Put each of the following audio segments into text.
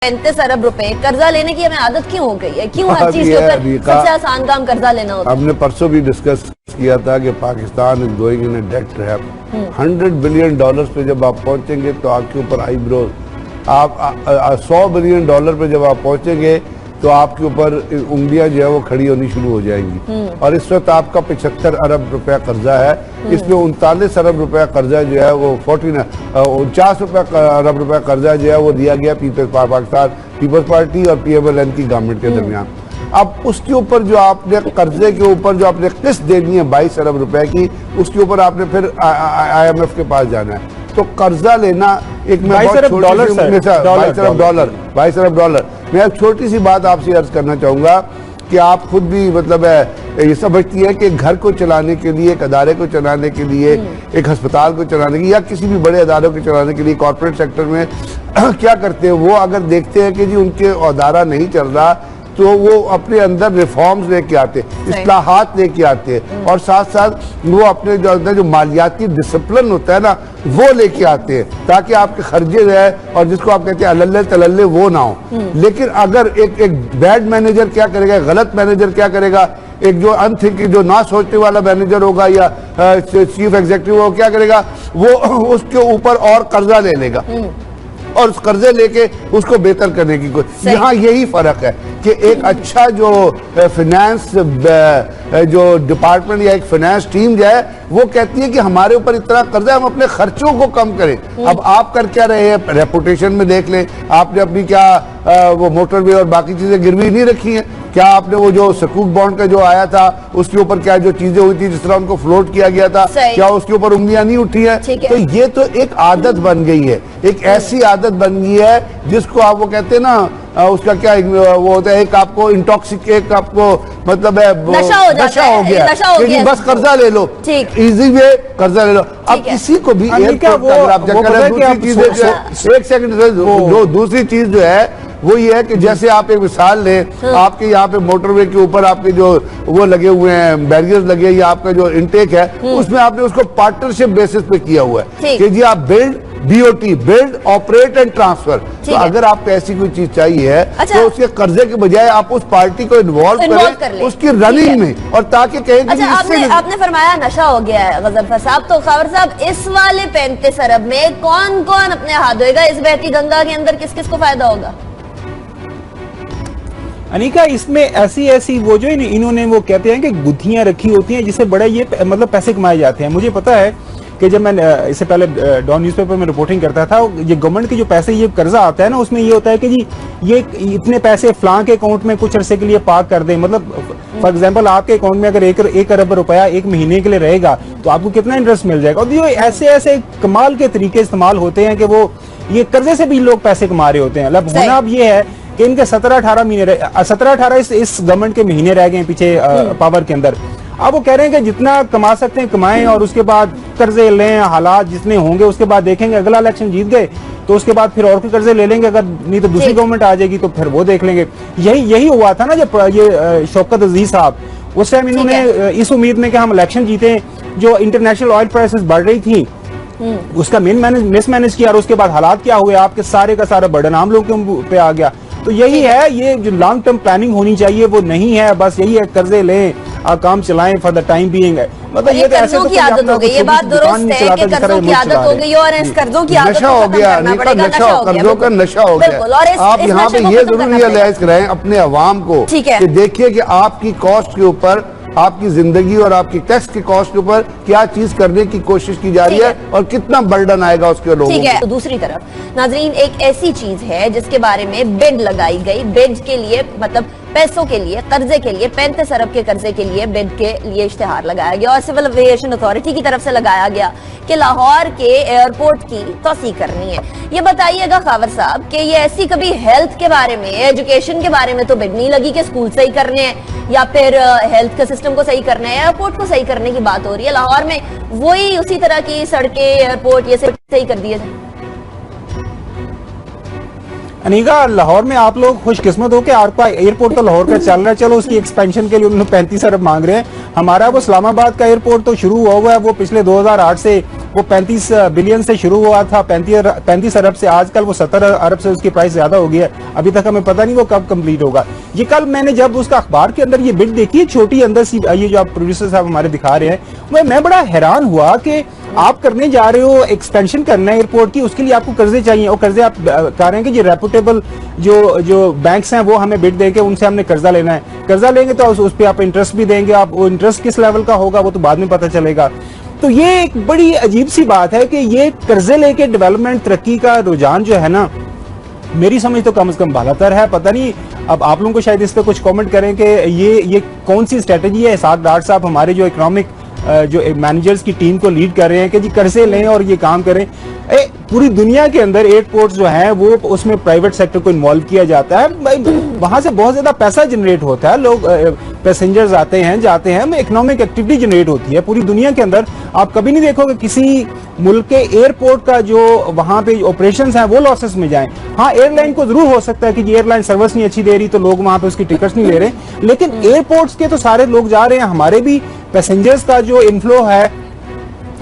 35 अरब रुपए कर्जा लेने की हमें आदत क्यों हो गई है? क्यों हर चीज के ऊपर सबसे आसान काम कर्जा लेना होता है? हमने परसों भी डिस्कस किया था कि Pakistan is going in debt trap. $100 billion पे जब आप पहुंचेंगे तो आपके ऊपर आईब्रोज, आप $100 बिलियन पे जब आप पहुंचेंगे तो आपके ऊपर उंगलियां जो है वो खड़ी होनी शुरू हो जाएंगी। और इस वक्त आपका 75 अरब रुपया कर्जा है, इसमें 39 अरब रुपया कर्जा जो है वो 49 अरब रुपया कर्जा जो है वो दिया गया पाकिस्तान पीपल्स पार्टी और PMLN की गवर्नमेंट के दरमियान। अब उसके ऊपर जो आपने कर्जे के ऊपर जो आपने किस्त देनी है 22 अरब रुपए की, उसके ऊपर आपने फिर IMF के पास जाना है। तो कर्जा लेना एक $22 अरब। मैं एक छोटी सी बात आपसे अर्ज करना चाहूंगा कि आप खुद भी मतलब ये समझती है कि घर को चलाने के लिए, एक अदारे को चलाने के लिए, एक अस्पताल को चलाने के लिए या किसी भी बड़े अदारों को चलाने के लिए कॉर्पोरेट सेक्टर में क्या करते हैं, वो अगर देखते हैं कि जी उनके अदारा नहीं चल रहा तो वो अपने अंदर रिफॉर्म्स लेके आते हैं, इस्लाहात लेके आते हैं, और साथ साथ वो अपने जो अंदर जो मालियाती डिसिप्लिन होता है ना वो लेके आते हैं ताकि आपके खर्चे रहे और जिसको आप कहते हैं अल्ले तलल्ले वो ना हो। लेकिन अगर एक बैड मैनेजर क्या करेगा, गलत मैनेजर क्या करेगा, एक जो अनथिंकिंग जो ना सोचने वाला मैनेजर होगा या चीफ एग्जीक्यूटिव वो क्या करेगा, वो उसके ऊपर और कर्जा ले लेगा और उस कर्जे लेके उसको बेहतर करने की कोशिश। यहाँ यही फर्क है कि एक अच्छा जो फाइनेंस जो डिपार्टमेंट या एक फाइनेंस टीम जो है वो कहती है कि हमारे ऊपर इतना कर्जा है, हम अपने खर्चों को कम करें। अब आप कर क्या रहे हैं, रेपुटेशन में देख लें, आपने अपनी क्या वो मोटरवे और बाकी चीजें गिरवी नहीं रखी हैं क्या? आपने वो जो सकूक बॉन्ड का जो आया था उसके ऊपर क्या जो चीजें हुई थी, जिस तरह उनको फ्लोट किया गया था, क्या उसके ऊपर उंगलियां नहीं उठी है? तो ये तो एक आदत बन गई है, एक ऐसी आदत बन गई है जिसको आप वो कहते हैं ना उसका क्या वो होता है, एक आपको इंटॉक्सिकेट, आपको मतलब है नशा हो गया कि बस कर्जा ले लो, इजी वे कर्जा ले लो। अब किसी को भी अगर आप दूसरी चीज जो है वो ये है कि जैसे आप एक मिसाल लें, आपके यहाँ पे मोटरवे के ऊपर आपके जो वो लगे हुए हैं बैरियर्स लगे, या आपका जो इनटेक है उसमें आपने उसको पार्टनरशिप बेसिस पे किया हुआ है कि जी आप build BOT build operate and transfer. तो अगर आपको ऐसी कोई चीज चाहिए तो उसके कर्जे के बजाय आप उस पार्टी को इन्वॉल्व करें उसकी रनिंग में, और ताकि कहें कि आपने फरमाया नशा हो गया है गजनफर साहब, तो खबर साहब इस वाले 35 अरब में कौन कौन अपने हाथ धोएगा? इस बहती गंगा के अंदर किस किस को फायदा होगा? अनिका, इसमें ऐसी वो जो इन्होंने वो कहते हैं कि गुत्थियां रखी होती हैं जिससे बड़े ये मतलब पैसे कमाए जाते हैं। मुझे पता है कि जब मैं इससे पहले डॉन न्यूज़पेपर में रिपोर्टिंग करता था, ये गवर्नमेंट के जो पैसे ये कर्जा आता है ना उसमें ये होता है कि जी ये इतने पैसे फलां के अकाउंट में कुछ अरसे के लिए पार्क कर दें। मतलब फॉर एग्जांपल आपके अकाउंट में अगर 1 अरब रुपया 1 महीने के लिए रहेगा तो आपको कितना इंटरेस्ट मिल जाएगा। और ये ऐसे कमाल के तरीके इस्तेमाल होते हैं कि वो ये कर्जे से भी लोग पैसे कमा रहे होते हैं। मतलब होना अब ये है कि इनके 17-18 महीने 17-18 इस गवर्नमेंट के महीने रह गए पीछे पावर के अंदर। अब वो कह रहे हैं कि जितना कमा सकते हैं कमाएं और उसके बाद कर्जे लें, हालात जितने होंगे उसके बाद देखेंगे, अगला इलेक्शन जीत गए तो उसके बाद फिर और कोई कर्जे ले लेंगे, अगर नहीं तो दूसरी गवर्नमेंट आ जाएगी तो फिर वो देख लेंगे। यही हुआ था ना जब ये शौकत अजीज साहब उस टाइम इन्होंने इस उम्मीद में कि हम इलेक्शन जीते, जो इंटरनेशनल ऑयल प्राइसेस बढ़ रही थी उसका मिसमैनेज किया और उसके बाद हालात क्या हुए, आपके सारे का सारा बर्डन आम लोगों के पे आ गया। तो यही है, ये जो लॉन्ग टर्म प्लानिंग होनी चाहिए वो नहीं है, बस यही है कर्जे लें और काम चलाएं फॉर द टाइम बीइंग। मतलब ये कर्जों की आदत हो गई, ये बात दुरुस्त है कि कर्जों की आदत हो गई और इस कर्जों की आदत नशा हो गया, कर्जों का नशा हो गया। आप यहाँ पे ये जरूर रियलाइज कराएं अपने अवाम को कि देखिए कि आपकी कॉस्ट के ऊपर, आपकी जिंदगी और आपकी टैक्स के कॉस्ट के ऊपर क्या चीज करने की कोशिश की जा रही है और कितना बर्डन आएगा उसके लोगों को। तो दूसरी तरफ नाजरीन एक ऐसी चीज है जिसके बारे में बिड लगाई गई, बिड के लिए मतलब पैसों के लिए, कर्जे के लिए, 35 अरब के कर्जे के लिए बिड के लिए इश्तिहार लगाया गया और सिविल एविएशन अथॉरिटी की तरफ से लगाया गया कि लाहौर के एयरपोर्ट की तोसी करनी है। ये बताइएगा खावर साहब कि ये ऐसी कभी हेल्थ के बारे में, एजुकेशन के बारे में तो बिड नहीं लगी कि स्कूल सही करने हैं या फिर हेल्थ के सिस्टम को सही करना है, एयरपोर्ट को सही करने की बात हो रही है। लाहौर में वही उसी तरह की सड़कें, एयरपोर्ट ये सही कर दिए जाए। अनिका, लाहौर में आप लोग खुशकिस्मत हो कि आपका एयरपोर्ट तो लाहौर का चल रहा है, चलो उसकी एक्सपेंशन के लिए उन्होंने 35 अरब मांग रहे हैं। हमारा वो इस्लामाबाद का एयरपोर्ट तो शुरू हुआ है, वो पिछले 2008 से وہ 35 بلین سے شروع ہوا تھا، 35 ارب سے، آج کل وہ 70 ارب سے اس کی پرائس زیادہ ہو گیا ہے، ابھی تک ہمیں پتہ نہیں وہ کب کمپلیٹ ہوگا۔ یہ کل میں نے جب اس کا اخبار کے اندر یہ بٹ دیکھی، چھوٹی اندر سی، یہ جو آپ پروڈیوسر صاحب ہمارے دکھا رہے ہیں، میں بڑا حیران ہوا کہ آپ کرنے جا رہے ہو ایکسپینشن کرنا ہے ایئرپورٹ کی، اس کے لیے آپ کو قرضے چاہیے، اور قرضے آپ کہہ رہے ہیں کہ یہ ریپوٹیبل جو بینکس ہیں وہ ہمیں بٹ دیں گے، ان سے ہم نے قرضہ لینا ہے، قرضہ لیں گے تو اس پہ آپ انٹرسٹ بھی دیں گے، آپ وہ انٹرسٹ کس لیول کا ہوگا وہ تو بعد میں پتہ چلے گا۔ تو یہ ایک بڑی عجیب سی بات ہے کہ یہ قرضے لے کے ڈیولپمنٹ ترقی کا رجحان جو ہے نا، میری سمجھ تو کم از کم بالا تر ہے۔ پتہ نہیں اب آپ لوگوں کو شاید اس پہ کچھ کامنٹ کریں کہ یہ کون سی اسٹریٹجی ہے۔ اسحاق ڈار صاحب ہمارے جو اکنامک جو مینیجرز کی ٹیم کو لیڈ کر رہے ہیں کہ جی قرضے لیں اور یہ کام کریں۔ پوری دنیا کے اندر ایئرپورٹس جو ہیں وہ اس میں پرائیویٹ سیکٹر کو انوالو کیا جاتا ہے، وہاں سے بہت زیادہ پیسہ جنریٹ ہوتا ہے، لوگ پیسنجرز آتے ہیں جاتے ہیں، اکنامک ایکٹیویٹی جنریٹ ہوتی ہے پوری دنیا کے اندر۔ آپ کبھی نہیں دیکھو کہ کسی ملک کے ایئرپورٹ کا جو وہاں پہ آپریشنز ہیں وہ لاسز میں جائیں۔ ہاں ایئر لائن کو ضرور ہو سکتا ہے کہ ایئر لائن سروس نہیں اچھی دے رہی تو لوگ وہاں پہ اس کی ٹکٹس نہیں لے رہے، لیکن ایئرپورٹس کے تو سارے لوگ جا رہے ہیں، ہمارے بھی پیسنجرز کا جو انفلو ہے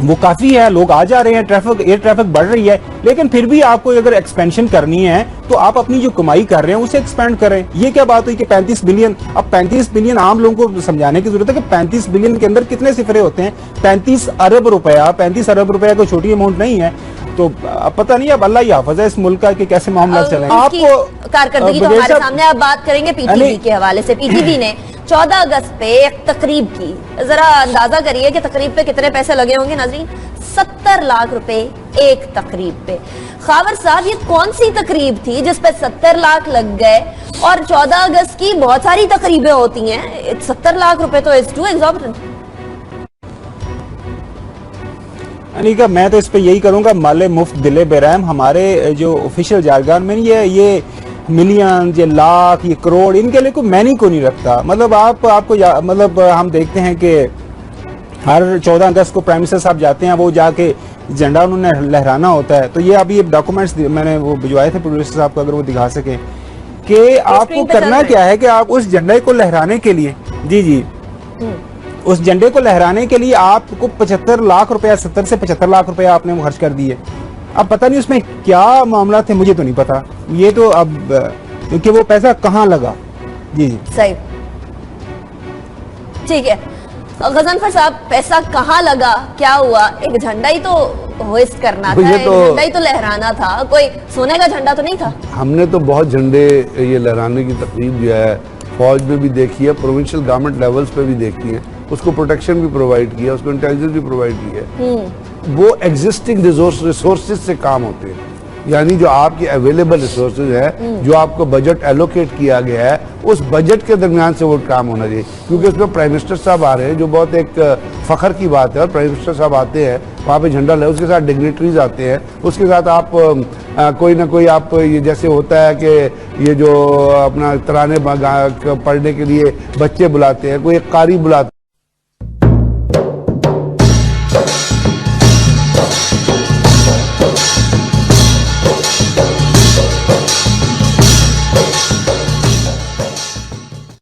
وہ کافی ہے، لوگ آ جا رہے ہیں، ایئر ٹریفک بڑھ رہی ہے، لیکن پھر بھی آپ کو اگر ایکسپینشن کرنی ہے تو آپ اپنی جو کمائی کر رہے ہیں اسے ایکسپینڈ کریں۔ یہ کیا بات ہوئی کہ 35 بلین، اب 35 بلین عام لوگوں کو سمجھانے کی ضرورت ہے کہ 35 بلین کے اندر کتنے صفرے ہوتے ہیں، 35 ارب روپیہ، 35 ارب روپیہ کوئی چھوٹی اماؤنٹ نہیں ہے۔ تو اب پتہ نہیں، اب اللہ ہی حافظ ہے اس ملک کا کہ کیسے معاملات چلیں۔ آپ کو کارکردگی تو ہمارے سامنے آپ بات کریں گے پی ٹی وی کے حوالے سے۔ پی ٹی وی نے 14 اگست پہ ایک تقریب کی، ذرا اندازہ کریے کہ تقریب پہ کتنے پیسے لگے ہوں گے ناظرین، 70 لاکھ روپے ایک تقریب پہ۔ خاور صاحب یہ کون سی تقریب تھی جس پہ 70 لاکھ لگ گئے؟ اور 14 اگست کی بہت ساری تقریبیں ہوتی ہیں، 70 لاکھ روپے تو از ٹو ایگزوربیٹنٹ۔ انیکا میں تو اس پہ یہی کروں گا، مال مفت دل برحم۔ ہمارے جو آفیشیل جارگان میں یہ ملین، یہ لاکھ، یہ کروڑ، ان کے لیے کوئی معنی کو نہیں رکھتا۔ مطلب آپ کو مطلب ہم دیکھتے ہیں کہ ہر 14 اگست کو پرائم منسٹر صاحب جاتے ہیں، وہ جا کے جھنڈا انہوں نے لہرانا ہوتا ہے۔ تو یہ ابھی ڈاکومنٹس میں نے وہ بھجوائے تھے پروڈیوسر صاحب کو، اگر وہ دکھا سکیں کہ آپ کو کرنا کیا ہے کہ آپ اس جھنڈے کو لہرانے کے لیے، جی اس جھنڈے کو لہرانے کے لیے آپ کو 75 لاکھ روپیہ، 70 سے 75 لاکھ روپیہ آپ نے خرچ کر دیے۔ اب پتہ نہیں اس میں کیا معاملات تھے، مجھے تو نہیں پتا یہ تو، اب کیونکہ وہ پیسہ کہاں لگا۔ جی صحیح، ٹھیک ہے غضنفر صاحب، پیسہ کہاں لگا، کیا ہوا؟ ایک جھنڈا ہی تو ہوسٹ کرنا تھا، ایک جھنڈا ہی تو لہرانا تھا، کوئی سونے کا جھنڈا تو نہیں تھا۔ ہم نے تو بہت جھنڈے یہ لہرانے کی تقریب جو ہے فوج میں بھی دیکھی ہے، پروونشل گورنمنٹ لیولز پہ بھی دیکھی ہے، اس کو پروٹیکشن بھی پرووائڈ کیا، اس کو انٹیلیجنس بھی پرووائڈ کی ہے۔ وہ ایگزسٹنگ ریسورسز سے کام ہوتے ہیں، یعنی جو آپ کی اویلیبل ریسورسز ہے، جو آپ کو بجٹ ایلوکیٹ کیا گیا ہے، اس بجٹ کے درمیان سے وہ کام ہونا چاہیے، کیونکہ اس میں پرائم منسٹر صاحب آ رہے ہیں جو بہت ایک فخر کی بات ہے، اور پرائم منسٹر صاحب آتے ہیں وہاں پہ جھنڈا لے، اس کے ساتھ ڈگنیٹریز آتے ہیں، اس کے ساتھ آپ کوئی نہ کوئی آپ یہ جیسے ہوتا ہے کہ یہ جو اپنا ترانے پڑھنے کے لیے بچے بلاتے ہیں، کوئی ایک قاری بلاتے ہیں۔